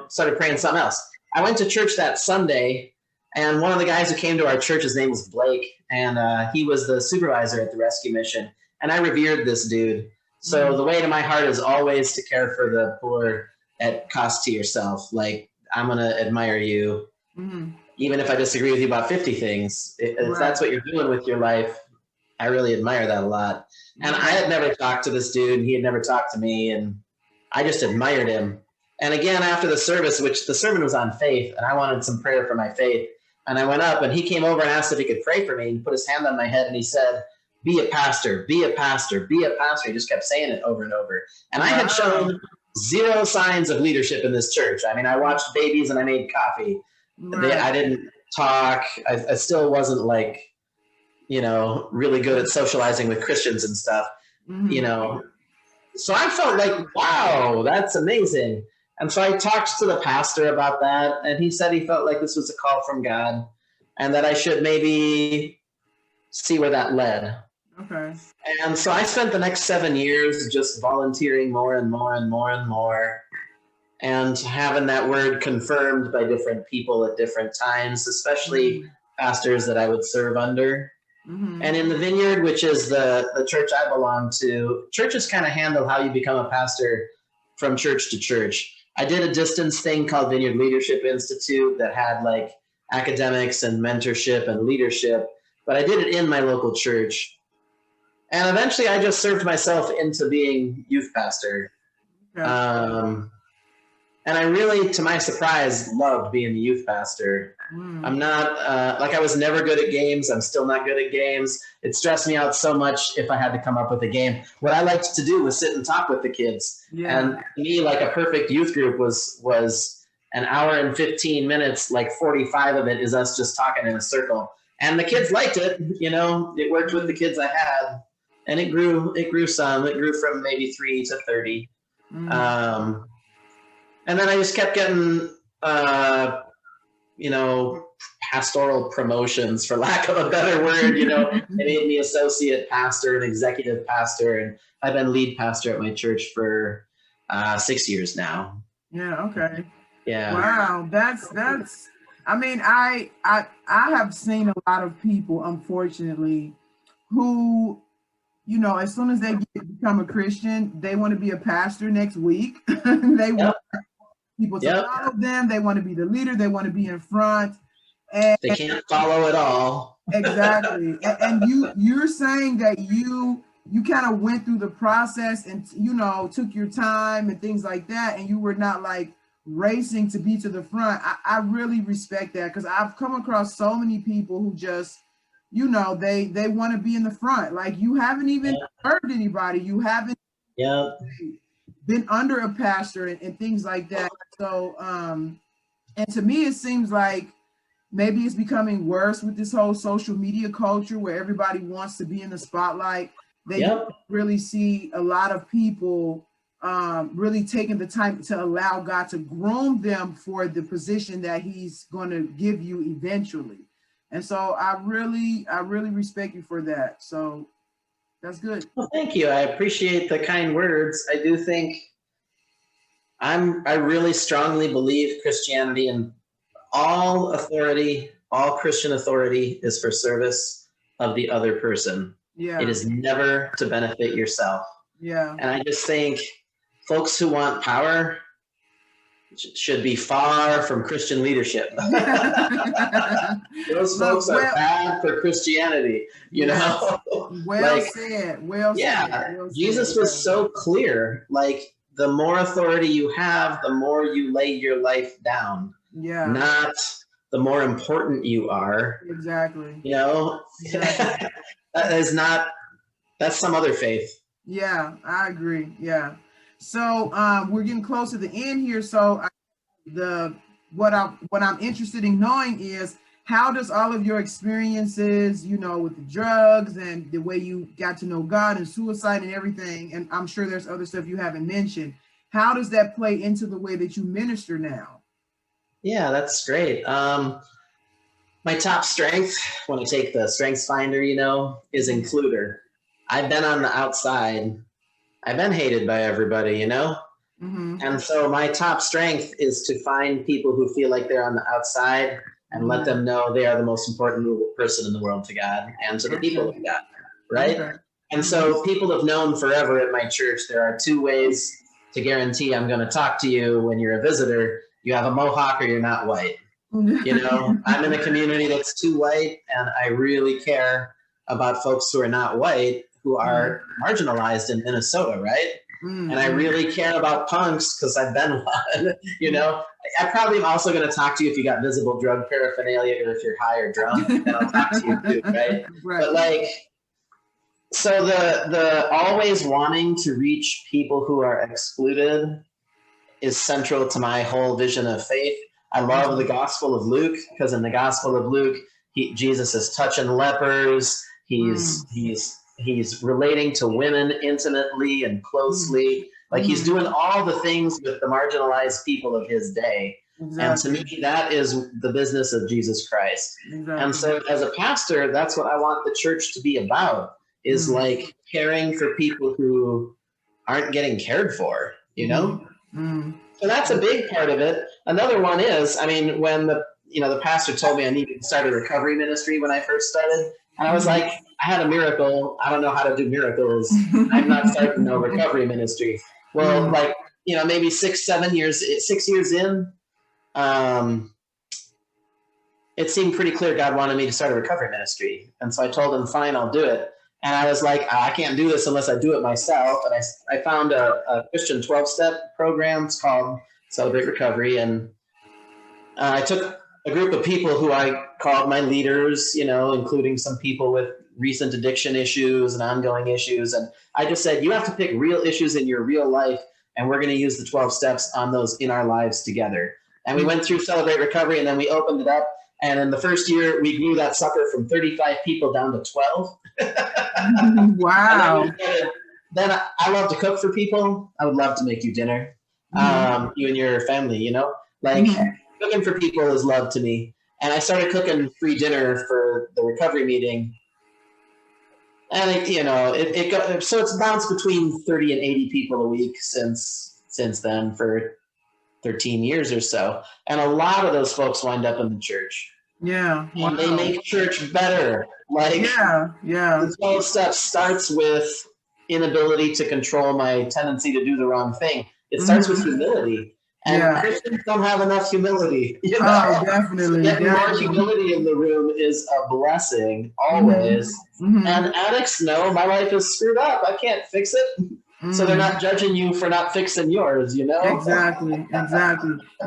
started praying something else. I went to church that Sunday, and one of the guys who came to our church, his name was Blake, and he was the supervisor at the rescue mission. And I revered this dude. So the way to my heart is always to care for the poor at cost to yourself. Like, I'm going to admire you, even if I disagree with you about 50 things. If that's what you're doing with your life, I really admire that a lot. And I had never talked to this dude, and he had never talked to me, and I just admired him. And again, after the service, which the sermon was on faith, and I wanted some prayer for my faith, and I went up, and he came over and asked if he could pray for me, and put his hand on my head, and he said, be a pastor, be a pastor, be a pastor. He just kept saying it over and over. And I had shown zero signs of leadership in this church. I mean, I watched babies and I made coffee. I didn't talk. I still wasn't like, you know, really good at socializing with Christians and stuff, you know. So I felt like, wow, that's amazing. And so I talked to the pastor about that, and he said he felt like this was a call from God and that I should maybe see where that led. Okay. And so I spent the next 7 years just volunteering more and more and more and more, and having that word confirmed by different people at different times, especially pastors that I would serve under. And in the Vineyard, which is the church I belong to, churches kind of handle how you become a pastor from church to church. I did a distance thing called Vineyard Leadership Institute that had like academics and mentorship and leadership, but I did it in my local church. And eventually I just served myself into being youth pastor. And I really, to my surprise, loved being the youth pastor. I'm not, like I was never good at games. I'm still not good at games. It stressed me out so much if I had to come up with a game. What I liked to do was sit and talk with the kids. And to me, like a perfect youth group was an hour and 15 minutes, like 45 of it is us just talking in a circle. And the kids liked it, you know, it worked with the kids I had. And it grew some. It grew from maybe 3 to 30. And then I just kept getting, you know, pastoral promotions, for lack of a better word. You know, they made me associate pastor and executive pastor, and I've been lead pastor at my church for 6 years now. Yeah. Okay. Yeah. Wow. That's. I mean, I have seen a lot of people, unfortunately, who, you know, as soon as they become a Christian, they want to be a pastor next week. They want people to follow them. They want to be the leader. They want to be in front. And they can't follow it all. Exactly. And you're saying that you kind of went through the process and, you know, took your time and things like that, and you were not like racing to be to the front. I really respect that, because I've come across so many people who just, you know, they want to be in the front. Like, you haven't even served anybody. You haven't been under a pastor and things like that. So, and to me, it seems like maybe it's becoming worse with this whole social media culture where everybody wants to be in the spotlight. They really see a lot of people really taking the time to allow God to groom them for the position that he's going to give you eventually. And so I really respect you for that. So that's good. Well, thank you. I appreciate the kind words. I do think I really strongly believe Christianity and all authority, all Christian authority is for service of the other person. Yeah. It is never to benefit yourself. Yeah. And I just think folks who want power should be far from Christian leadership. Those folks are bad for Christianity, you know? Well like, said. Well said. Well Jesus said. was so clear. Like, the more authority you have, the more you lay your life down. Yeah. Not the more important you are. Exactly. You know? Exactly. That's some other faith. Yeah, I agree. Yeah. So we're getting close to the end here. So what I'm interested in knowing is, how does all of your experiences, you know, with the drugs and the way you got to know God and suicide and everything, and I'm sure there's other stuff you haven't mentioned, how does that play into the way that you minister now? Yeah, that's great. My top strength, when I take the Strengths Finder, you know, is includer. I've been on the outside. I've been hated by everybody, you know? And so my top strength is to find people who feel like they're on the outside and let them know they are the most important person in the world to God and to the people of God, right? And so people have known forever at my church, there are two ways to guarantee I'm going to talk to you when you're a visitor. You have a mohawk or you're not white. You know, I'm in a community that's too white, and I really care about folks who are not white, who are marginalized in Minnesota, right? And I really care about punks because I've been one, you know. I probably am also going to talk to you if you got visible drug paraphernalia or if you're high or drunk, then I'll talk to you too, right? But like, so the always wanting to reach people who are excluded is central to my whole vision of faith. I love the Gospel of Luke because in the Gospel of Luke, Jesus is touching lepers. He's relating to women intimately and closely. Like he's doing all the things with the marginalized people of his day. Exactly. And to me, that is the business of Jesus Christ. Exactly. And so as a pastor, that's what I want the church to be about, is like caring for people who aren't getting cared for, you know? So that's a big part of it. Another one is, I mean, when the pastor told me I needed to start a recovery ministry when I first started, and I was like, I had a miracle. I don't know how to do miracles. I'm not starting no recovery ministry. Well, like, you know, maybe 6 years in, it seemed pretty clear God wanted me to start a recovery ministry. And so I told him, fine, I'll do it. And I was like, I can't do this unless I do it myself. And I found a Christian 12-step program. It's called Celebrate Recovery. And I took a group of people who I called my leaders, you know, including some people with recent addiction issues and ongoing issues. And I just said, you have to pick real issues in your real life, and we're going to use the 12 steps on those in our lives together. And we went through Celebrate Recovery, and then we opened it up. And in the first year, we grew that sucker from 35 people down to 12. Wow. Then I love to cook for people. I would love to make you dinner, you and your family, you know? Like, cooking for people is love to me. And I started cooking free dinner for the recovery meeting. And, so it's bounced between 30 and 80 people a week since then for 13 years or so. And a lot of those folks wind up in the church. Yeah. And they make church better. Like, the 12 steps starts with inability to control my tendency to do the wrong thing. It starts with humility. And Christians don't have enough humility. You know? Oh, definitely. Getting more humility in the room is a blessing, always. And addicts know my life is screwed up. I can't fix it. So they're not judging you for not fixing yours, you know? Exactly.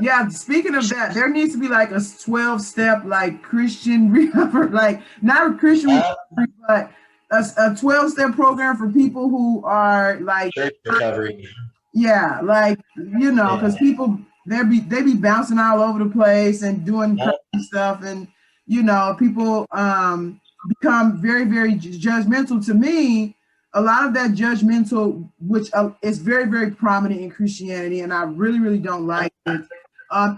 Yeah, speaking of that, there needs to be like a 12-step like Christian recovery, like not a Christian recovery, but a 12-step program for people who are like church recovery. Yeah, like, you know, because people they be bouncing all over the place and doing stuff, and you know, people become very, very judgmental. To me, a lot of that judgmental, which is very, very prominent in Christianity, and I really, really don't like it.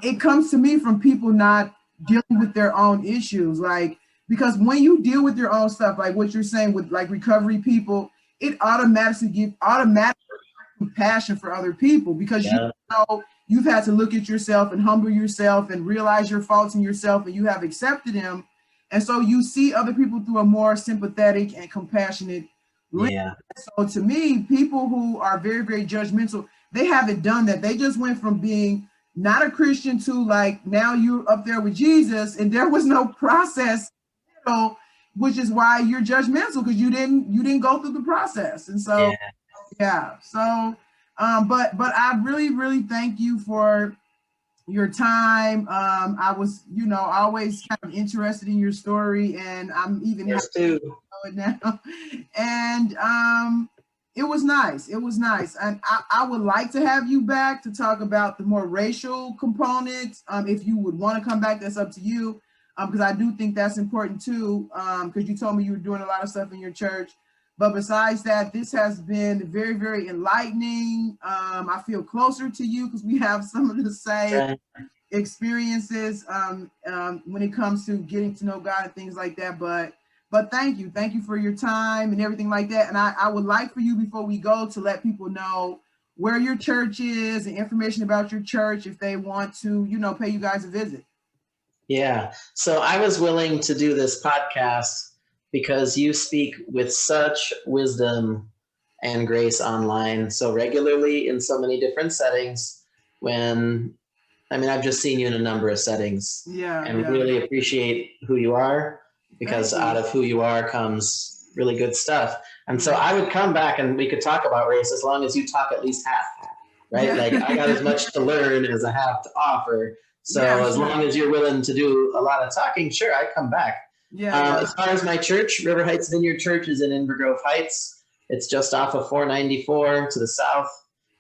It comes to me from people not dealing with their own issues, like, because when you deal with your own stuff, like what you're saying with like recovery people, it automatically gives compassion for other people, because you know you've had to look at yourself and humble yourself and realize your faults in yourself, and you have accepted them, and so you see other people through a more sympathetic and compassionate lens. So to me, people who are very, very judgmental, they haven't done that. They just went from being not a Christian to like now you're up there with Jesus, and there was no process, you know, which is why you're judgmental, because you didn't go through the process. And so so but I really, really thank you for your time. I was, you know, always kind of interested in your story, and I'm even happy to know it now. And it was nice. And I would like to have you back to talk about the more racial components. If you would want to come back, that's up to you. Because I do think that's important too. Because you told me you were doing a lot of stuff in your church. But besides that, this has been very, very enlightening. I feel closer to you because we have some of the same experiences when it comes to getting to know God and things like that. But thank you for your time and everything like that. And I would like for you, before we go, to let people know where your church is and information about your church if they want to, you know, pay you guys a visit. Yeah. So I was willing to do this podcast because you speak with such wisdom and grace online so regularly in so many different settings. I've just seen you in a number of settings, and really appreciate who you are, because out of who you are comes really good stuff. And so I would come back and we could talk about race as long as you talk at least half, right? Yeah. Like, I got as much to learn as I have to offer. So as long as you're willing to do a lot of talking, sure, I come back. As far as my church, River Heights Vineyard Church is in Inver Grove Heights. It's just off of 494 to the south.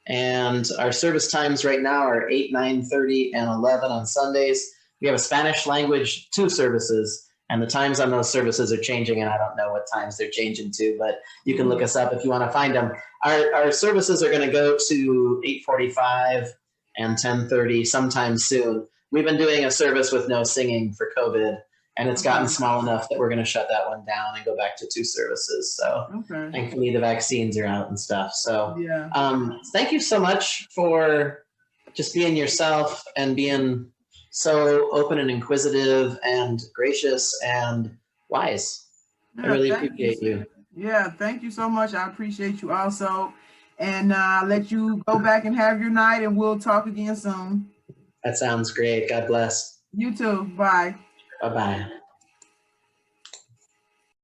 And our service times right now are 8, 9:30, and 11 on Sundays. We have a Spanish language 2 services, and the times on those services are changing, and I don't know what times they're changing to, but you can look us up if you want to find them. Our services are going to go to 8:45 and 10:30 sometime soon. We've been doing a service with no singing for COVID, and it's gotten small enough that we're going to shut that one down and go back to 2 services. So thankfully the vaccines are out and stuff. So thank you so much for just being yourself and being so open and inquisitive and gracious and wise. I really appreciate you. Yeah, thank you so much. I appreciate you also. And I'll let you go back and have your night, and we'll talk again soon. That sounds great. God bless. You too. Bye. Bye-bye.